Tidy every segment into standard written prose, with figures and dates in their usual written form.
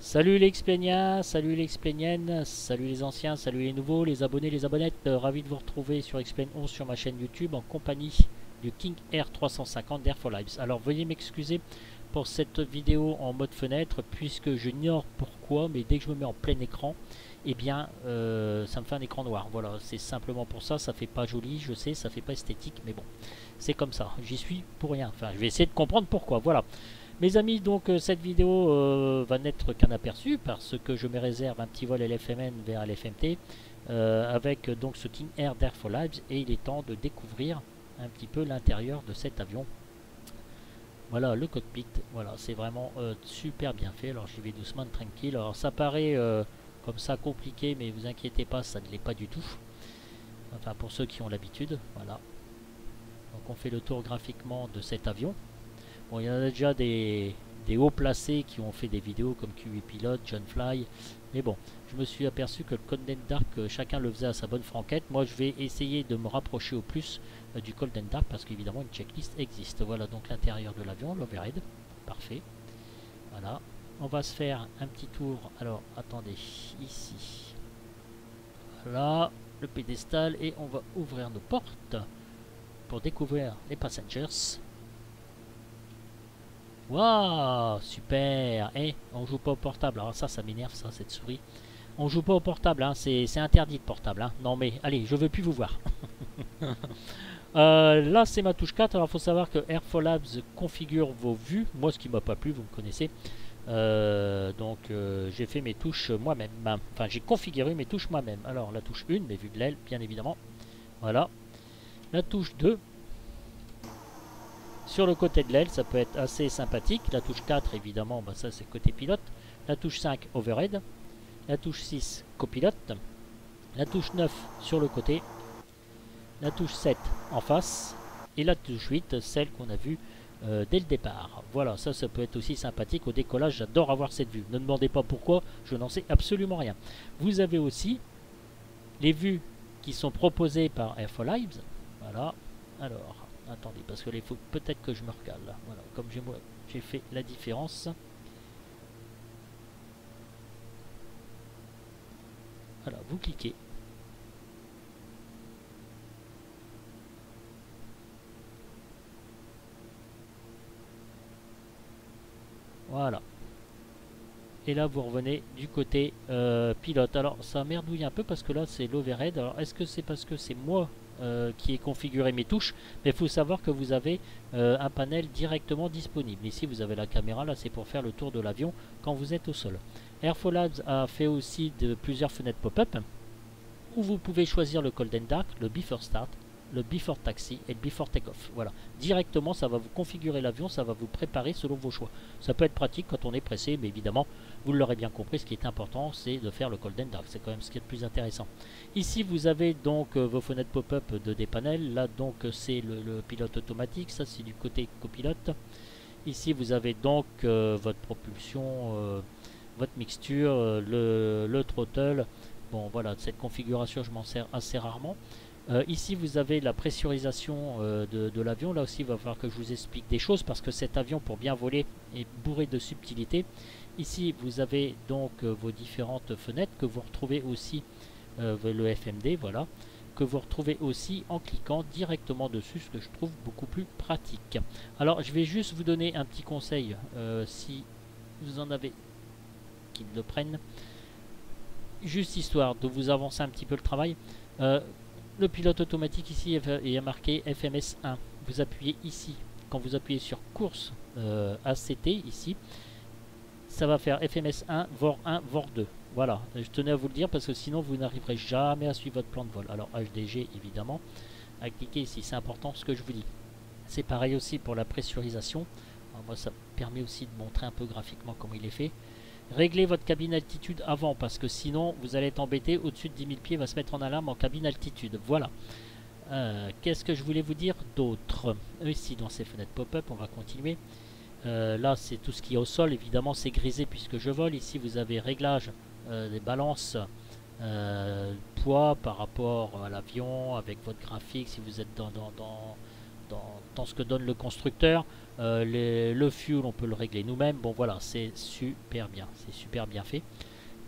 Salut les Xpéniens, salut les Xpéniennes, salut les anciens, salut les nouveaux, les abonnés, les abonnettes. Ravi de vous retrouver sur Xpén 11 sur ma chaîne YouTube en compagnie du King Air 350 d'Air for Lives. Alors veuillez m'excuser pour cette vidéo en mode fenêtre puisque je n'ignore pourquoi, mais dès que je me mets en plein écran, eh bien ça me fait un écran noir. Voilà, c'est simplement pour ça, ça fait pas joli, je sais, ça fait pas esthétique, mais bon, c'est comme ça, j'y suis pour rien. Enfin, je vais essayer de comprendre pourquoi, voilà. Mes amis, donc cette vidéo va n'être qu'un aperçu parce que je me réserve un petit vol LFMN vers LFMT avec donc ce King Air d'Air for Lives et il est temps de découvrir un petit peu l'intérieur de cet avion. Voilà le cockpit, voilà c'est vraiment super bien fait. Alors j'y vais doucement, tranquille. Alors ça paraît comme ça compliqué, mais vous inquiétez pas, ça ne l'est pas du tout. Enfin pour ceux qui ont l'habitude, voilà. Donc on fait le tour graphiquement de cet avion. Bon, il y en a déjà des hauts placés qui ont fait des vidéos comme QI Pilot, John Fly. Mais bon, je me suis aperçu que le Golden Dark, chacun le faisait à sa bonne franquette. Moi, je vais essayer de me rapprocher au plus du Golden Dark parce qu'évidemment, une checklist existe. Voilà donc l'intérieur de l'avion, l'overhead. Parfait. Voilà. On va se faire un petit tour. Alors, attendez, ici. Voilà, le pédestal. Et on va ouvrir nos portes pour découvrir les passengers. Waouh, super. Eh, on joue pas au portable. Alors ça m'énerve, ça, cette souris. On joue pas au portable, hein. C'est interdit de portable. Hein. Non mais, allez, je veux plus vous voir. Là, c'est ma touche 4. Alors, il faut savoir que Air for Labs configure vos vues. Moi, ce qui m'a pas plu, vous me connaissez. J'ai fait mes touches moi-même. Enfin, j'ai configuré mes touches moi-même. Alors, la touche 1, mais vue de l'aile, bien évidemment. Voilà. La touche 2. Sur le côté de l'aile, ça peut être assez sympathique. La touche 4, évidemment, bah ça c'est côté pilote. La touche 5, overhead. La touche 6, copilote. La touche 9, sur le côté. La touche 7, en face. Et la touche 8, celle qu'on a vue dès le départ. Voilà, ça peut être aussi sympathique. Au décollage, j'adore avoir cette vue. Ne me demandez pas pourquoi, je n'en sais absolument rien. Vous avez aussi les vues qui sont proposées par Air for Lives. Voilà, alors... Attendez, parce que il faut peut-être que je me recale. Voilà, comme j'ai fait la différence. Voilà, vous cliquez. Voilà. Et là, vous revenez du côté pilote. Alors, ça merdouille un peu parce que là, c'est l'overhead. Alors, est-ce que c'est parce que c'est moi qui ai configuré mes touches? Mais il faut savoir que vous avez un panel directement disponible. Ici, vous avez la caméra. Là, c'est pour faire le tour de l'avion quand vous êtes au sol. Air for Labs a fait aussi plusieurs fenêtres pop-up où vous pouvez choisir le Golden Dark, le Before Start, le Before Taxi et le Before Takeoff. Voilà. Directement, ça va vous configurer l'avion, ça va vous préparer selon vos choix. Ça peut être pratique quand on est pressé, mais évidemment, vous l'aurez bien compris, ce qui est important, c'est de faire le Golden Dark. C'est quand même ce qui est le plus intéressant. Ici, vous avez donc vos fenêtres pop-up de des panels. Là, donc, c'est le pilote automatique. Ça, c'est du côté copilote. Ici, vous avez donc votre propulsion, votre mixture, le throttle. Bon, voilà, cette configuration, je m'en sers assez rarement. Ici, vous avez la pressurisation de l'avion. Là aussi, il va falloir que je vous explique des choses parce que cet avion, pour bien voler, est bourré de subtilité. Ici, vous avez donc vos différentes fenêtres que vous retrouvez aussi, le FMD, voilà, que vous retrouvez aussi en cliquant directement dessus, ce que je trouve beaucoup plus pratique. Alors, je vais juste vous donner un petit conseil, si vous en avez qui le prennent, juste histoire de vous avancer un petit peu le travail. Le pilote automatique ici est marqué FMS 1. Vous appuyez ici. Quand vous appuyez sur course ACT ici, ça va faire FMS 1, VOR 1, VOR 2. Voilà, je tenais à vous le dire parce que sinon vous n'arriverez jamais à suivre votre plan de vol. Alors HDG évidemment, à cliquer ici, c'est important ce que je vous dis. C'est pareil aussi pour la pressurisation. Alors moi ça permet aussi de montrer un peu graphiquement comment il est fait. Réglez votre cabine altitude avant parce que sinon vous allez être embêté. Au-dessus de 10 000 pieds va se mettre en alarme en cabine altitude. Voilà. Qu'est-ce que je voulais vous dire d'autre? Ici dans ces fenêtres pop-up, on va continuer. Là c'est tout ce qui est au sol. Évidemment c'est grisé puisque je vole. Ici vous avez réglage des balances poids par rapport à l'avion avec votre graphique si vous êtes dans ce que donne le constructeur. Le fuel, on peut le régler nous-mêmes. Bon voilà, c'est super bien. C'est super bien fait.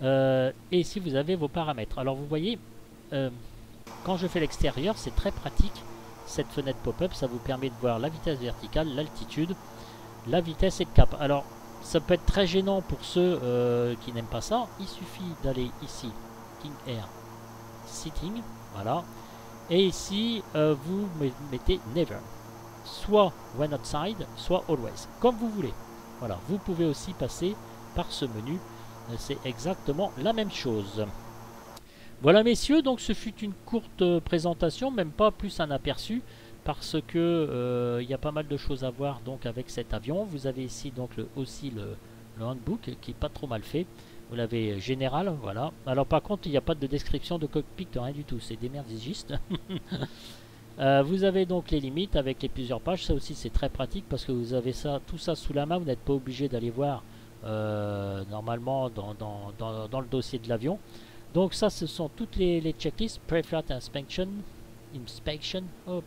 Et ici, vous avez vos paramètres. Alors vous voyez, quand je fais l'extérieur, c'est très pratique. Cette fenêtre pop-up, ça vous permet de voir la vitesse verticale, l'altitude, la vitesse et le cap. Alors, ça peut être très gênant pour ceux qui n'aiment pas ça. Il suffit d'aller ici, King Air Sitting, voilà. Et ici, vous mettez Never. Soit When Outside, soit Always, comme vous voulez. Voilà, vous pouvez aussi passer par ce menu. C'est exactement la même chose. Voilà messieurs, donc ce fut une courte présentation, même pas plus un aperçu, parce que il y a pas mal de choses à voir donc avec cet avion. Vous avez ici donc aussi le handbook qui est pas trop mal fait. Vous l'avez général, voilà. Alors par contre, il n'y a pas de description de cockpit, rien du tout, c'est des merdigistes. Vous avez donc les limites avec les plusieurs pages, ça aussi c'est très pratique parce que vous avez ça, tout ça sous la main, vous n'êtes pas obligé d'aller voir normalement dans le dossier de l'avion. Donc ça, ce sont toutes les checklists. Pre-flight inspection,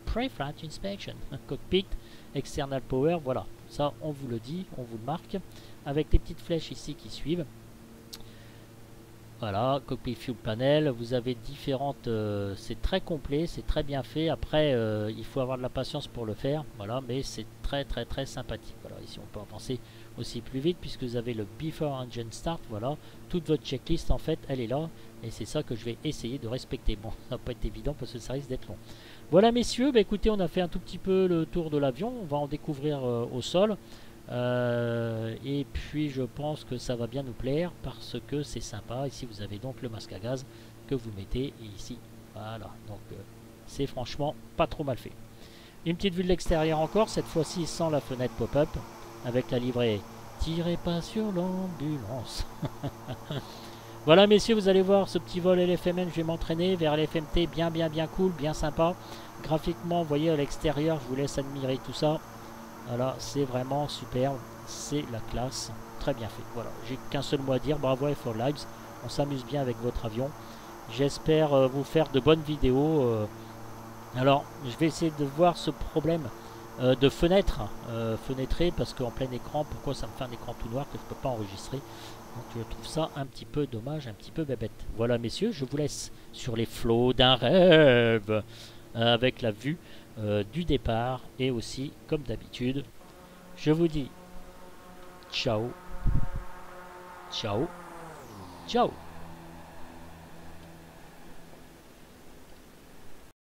pre-flight inspection, cockpit, external power, voilà. Ça, on vous le dit, on vous le marque, avec les petites flèches ici qui suivent. Voilà, cockpit fuel panel, vous avez différentes, c'est très complet, c'est très bien fait. Après, il faut avoir de la patience pour le faire, voilà, mais c'est très sympathique. Voilà, ici on peut avancer aussi plus vite puisque vous avez le before engine start, voilà, toute votre checklist en fait, elle est là, et c'est ça que je vais essayer de respecter. Bon, ça va pas être évident parce que ça risque d'être long. Voilà messieurs, bah, écoutez, on a fait un tout petit peu le tour de l'avion, on va en découvrir au sol. Et puis je pense que ça va bien nous plaire parce que c'est sympa. Ici vous avez donc le masque à gaz que vous mettez et ici voilà, donc c'est franchement pas trop mal fait. Une petite vue de l'extérieur encore, cette fois-ci sans la fenêtre pop-up, avec la livrée tirez pas sur l'ambulance. Voilà messieurs, vous allez voir ce petit vol LFMN, je vais m'entraîner vers l'FMT, bien cool, bien sympa. Graphiquement, vous voyez à l'extérieur, je vous laisse admirer tout ça. Voilà, c'est vraiment superbe, c'est la classe, très bien fait. Voilà, j'ai qu'un seul mot à dire, bravo F4 Lives, on s'amuse bien avec votre avion. J'espère vous faire de bonnes vidéos. Alors, je vais essayer de voir ce problème de fenêtre, fenêtrée, parce qu'en plein écran, pourquoi ça me fait un écran tout noir que je ne peux pas enregistrer. Donc je trouve ça un petit peu dommage, un petit peu bébête. Voilà messieurs, je vous laisse sur les flots d'un rêve, avec la vue du départ et aussi comme d'habitude je vous dis ciao ciao ciao.